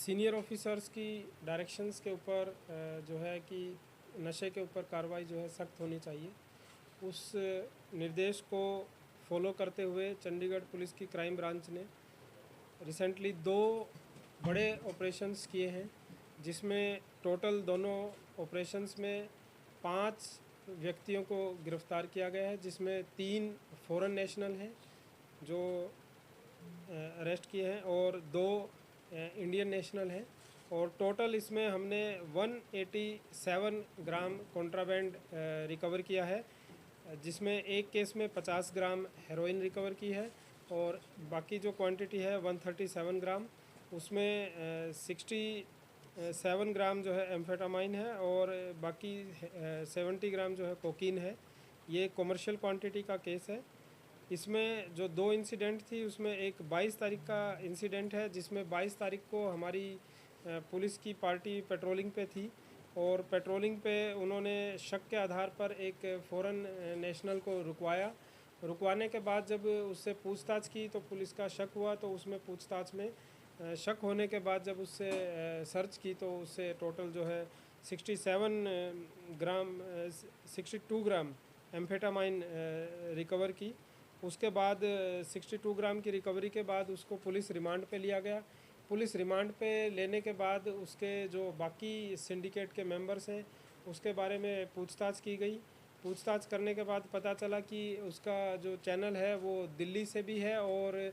Senior officers की directions के ऊपर जो है कि नशे के ऊपर कार्रवाई जो है सख्त होनी चाहिए। उस निर्देश को फॉलो करते हुए चंडीगढ़ पुलिस की क्राइम ब्रांच ने रिसेंटली 2 बड़े ऑपरेशंस किए हैं, जिसमें टोटल दोनों ऑपरेशंस में 5 व्यक्तियों को गिरफ्तार किया गया है, जिसमें 3 फॉरेन नेशनल हैं जो अरेस्ट किए हैं और 2 इंडियन नेशनल हैं। और टोटल इसमें हमने 187 ग्राम कॉन्ट्राबैंड रिकवर किया है, जिसमें एक केस में 50 ग्राम हेरोइन रिकवर की है और बाकी जो क्वांटिटी है 137 ग्राम, उसमें 67 ग्राम जो है एम्फेटामाइन है और बाकी 70 ग्राम जो है कोकीन है। ये कमर्शियल क्वांटिटी का केस है। इसमें जो 2 इंसिडेंट थी, उसमें एक 22 तारीख का इंसिडेंट है, जिसमें 22 तारीख को हमारी पुलिस की पार्टी पेट्रोलिंग पे थी और पेट्रोलिंग पे उन्होंने शक के आधार पर एक फॉरेन नेशनल को रुकवाने के बाद जब उससे पूछताछ की तो पुलिस का शक हुआ, तो उसमें पूछताछ में शक होने के बाद जब उससे सर्च की तो उससे टोटल जो है 62 ग्राम एम्फेटामाइन रिकवर की। उसके बाद 62 ग्राम की रिकवरी के बाद उसको पुलिस रिमांड पे लिया गया। पुलिस रिमांड पे लेने के बाद उसके जो बाकी सिंडिकेट के मेंबर्स हैं उसके बारे में पूछताछ की गई। पूछताछ करने के बाद पता चला कि उसका जो चैनल है वो दिल्ली से भी है और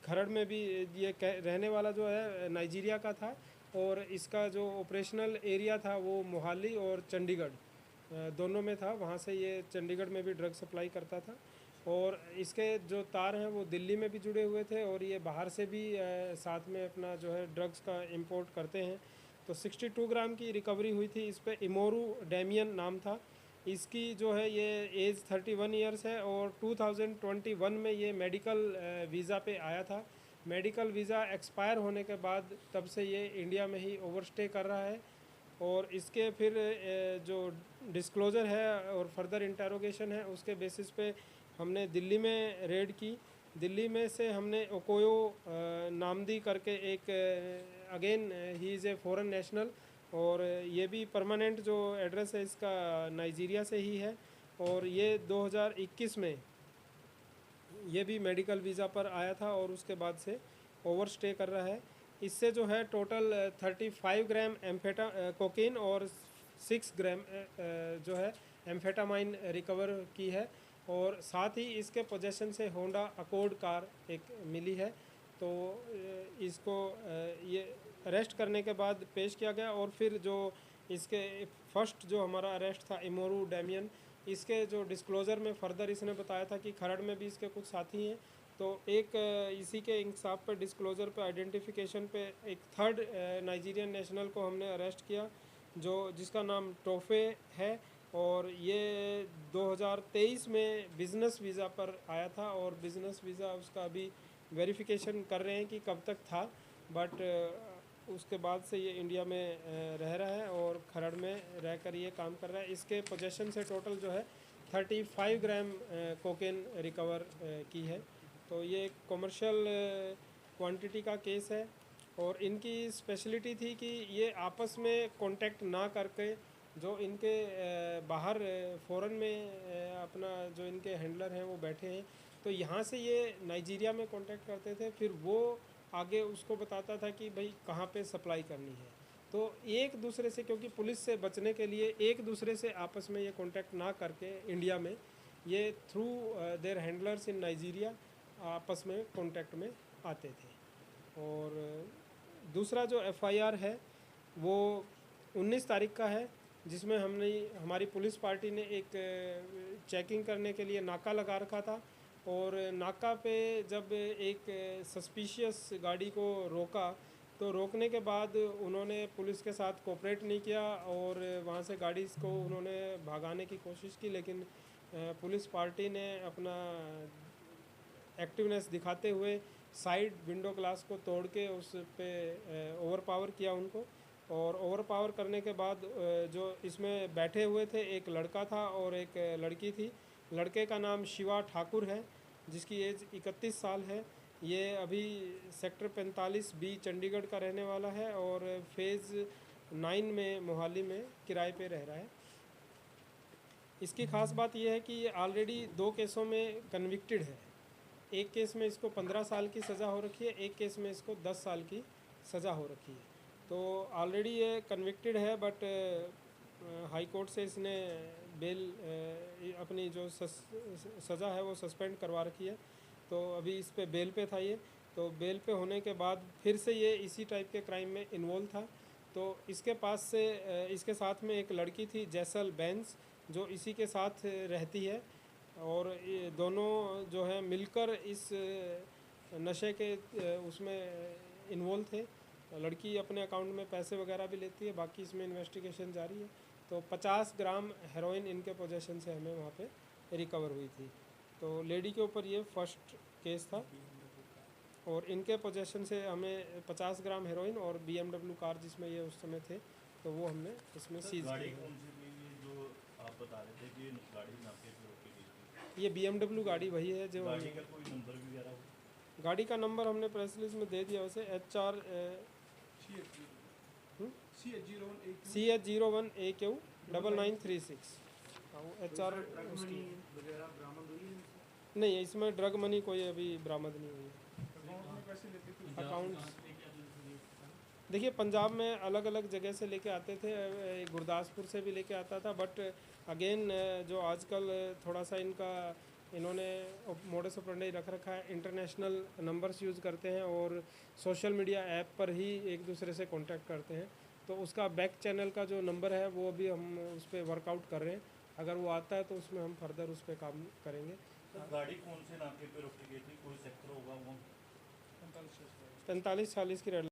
खरड़ में भी ये रहने वाला जो है नाइजीरिया का था और इसका जो ऑपरेशनल एरिया था वो मोहाली और चंडीगढ़ दोनों में था। वहाँ से ये चंडीगढ़ में भी ड्रग सप्लाई करता था और इसके जो तार हैं वो दिल्ली में भी जुड़े हुए थे और ये बाहर से भी साथ में अपना जो है ड्रग्स का इंपोर्ट करते हैं। तो 62 ग्राम की रिकवरी हुई थी। इस पे इमोरू डैमियन नाम था। इसकी जो है ये एज 31 ईयर्स है और 2021 में ये मेडिकल वीज़ा पे आया था। मेडिकल वीज़ा एक्सपायर होने के बाद तब से ये इंडिया में ही ओवरस्टे कर रहा है और इसके फिर जो डिस्क्लोज़र है और फर्दर इंटेरोगेशन है उसके बेसिस पे हमने दिल्ली में रेड की। दिल्ली में से हमने ओकोयो नामदी करके एक again he is a foreign national और ये भी परमानेंट जो एड्रेस है इसका नाइजीरिया से ही है और ये 2021 में ये भी मेडिकल वीज़ा पर आया था और उसके बाद से ओवरस्टे कर रहा है। इससे जो है टोटल 35 ग्राम कोकीन और 6 ग्राम जो है एम्फेटामाइन रिकवर की है और साथ ही इसके पोजेशन से होंडा अकॉर्ड कार एक मिली है। तो इसको ये अरेस्ट करने के बाद पेश किया गया और फिर जो इसके फर्स्ट जो हमारा अरेस्ट था इमोरू डैमियन, इसके जो डिस्क्लोज़र में फर्दर इसने बताया था कि खरड़ में भी इसके कुछ साथी हैं। तो एक इसी के इंसाफ पर डिस्क्लोज़र पे आइडेंटिफिकेशन पे एक थर्ड नाइजीरियन नेशनल को हमने अरेस्ट किया जो जिसका नाम टोफे है और ये 2023 में बिज़नेस वीज़ा पर आया था और बिज़नेस वीज़ा उसका अभी वेरिफिकेशन कर रहे हैं कि कब तक था, बट उसके बाद से ये इंडिया में रह रहा है और खरड़ में रहकर ये काम कर रहा है। इसके पोजेशन से टोटल जो है 35 ग्राम कोकेन रिकवर की है। तो ये कमर्शियल क्वांटिटी का केस है और इनकी स्पेशलिटी थी कि ये आपस में कांटेक्ट ना करके जो इनके बाहर फ़ॉरेन में अपना जो इनके हैंडलर हैं वो बैठे हैं, तो यहाँ से ये नाइजीरिया में कांटेक्ट करते थे, फिर वो आगे उसको बताता था कि भाई कहाँ पे सप्लाई करनी है। तो एक दूसरे से, क्योंकि पुलिस से बचने के लिए एक दूसरे से आपस में ये कांटेक्ट ना करके इंडिया में ये through their handlers in Nigeria आपस में कांटेक्ट में आते थे। और दूसरा जो एफआईआर है वो 19 तारीख का है, जिसमें हमने हमारी पुलिस पार्टी ने एक चेकिंग करने के लिए नाका लगा रखा था और नाका पे जब एक सस्पिशियस गाड़ी को रोका तो रोकने के बाद उन्होंने पुलिस के साथ कोऑपरेट नहीं किया और वहाँ से गाड़ी को उन्होंने भगाने की कोशिश की, लेकिन पुलिस पार्टी ने अपना एक्टिवनेस दिखाते हुए साइड विंडो ग्लास को तोड़ के उस पे ओवर पावर किया उनको और ओवर पावर करने के बाद जो इसमें बैठे हुए थे एक लड़का था और एक लड़की थी। लड़के का नाम शिवा ठाकुर है जिसकी एज 31 साल है। ये अभी सेक्टर 45B चंडीगढ़ का रहने वाला है और फेज़ 9 में मोहाली में किराए पे रह रहा है। इसकी ख़ास बात यह है कि ये ऑलरेडी 2 केसों में कन्विक्टेड है। एक केस में इसको 15 साल की सज़ा हो रखी है, एक केस में इसको 10 साल की सज़ा हो रखी है। तो ऑलरेडी ये कन्विक्टेड है, बट हाई कोर्ट से इसने बेल अपनी जो सज़ा है वो सस्पेंड करवा रखी है। तो अभी इस पे बेल पे था ये, तो बेल पे होने के बाद फिर से ये इसी टाइप के क्राइम में इन्वॉल्व था। तो इसके पास से इसके साथ में एक लड़की थी जैसल बेंस, जो इसी के साथ रहती है, और ये दोनों जो है मिलकर इस नशे के उसमें इन्वॉल्व थे। लड़की अपने अकाउंट में पैसे वगैरह भी लेती है, बाकी इसमें इन्वेस्टिगेशन जारी है। तो 50 ग्राम हेरोइन इनके पोजेशन से हमें वहाँ पे रिकवर हुई थी। तो लेडी के ऊपर ये फर्स्ट केस था, और इनके पोजेशन से हमें 50 ग्राम हेरोइन और BMW कार जिसमें ये उस समय थे, तो वो हमने इसमें सीज की। जो आप बता रहे थे कि गाड़ी नाके पे रोकी गई थी, ये BMW गाड़ी वही है जो गाड़ी का कोई नंबर वगैरह? गाड़ी का नंबर हमने प्रेस रिलीज में दे दिया वैसे, HR CH01AQ 9936। HR उसकी नहीं, इसमें ड्रग मनी कोई अभी बरामद नहीं हुई है। अकाउंट्स देखिए, पंजाब में अलग अलग जगह से लेके आते थे, गुरदासपुर से भी लेके आता था, बट अगेन जो आजकल थोड़ा सा इन्होंने मोडस ऑपरेंडी रख रखा है, इंटरनेशनल नंबर्स यूज़ करते हैं और सोशल मीडिया ऐप पर ही एक दूसरे से कांटेक्ट करते हैं। तो उसका बैक चैनल का जो नंबर है वो अभी हम उस पर वर्कआउट कर रहे हैं। अगर वो आता है तो उसमें हम फर्दर उस पर काम करेंगे। तो गाड़ी कौन से नाके पे रोकी गई थी, कोई सेक्टर होगा वो? 45-40 की रेड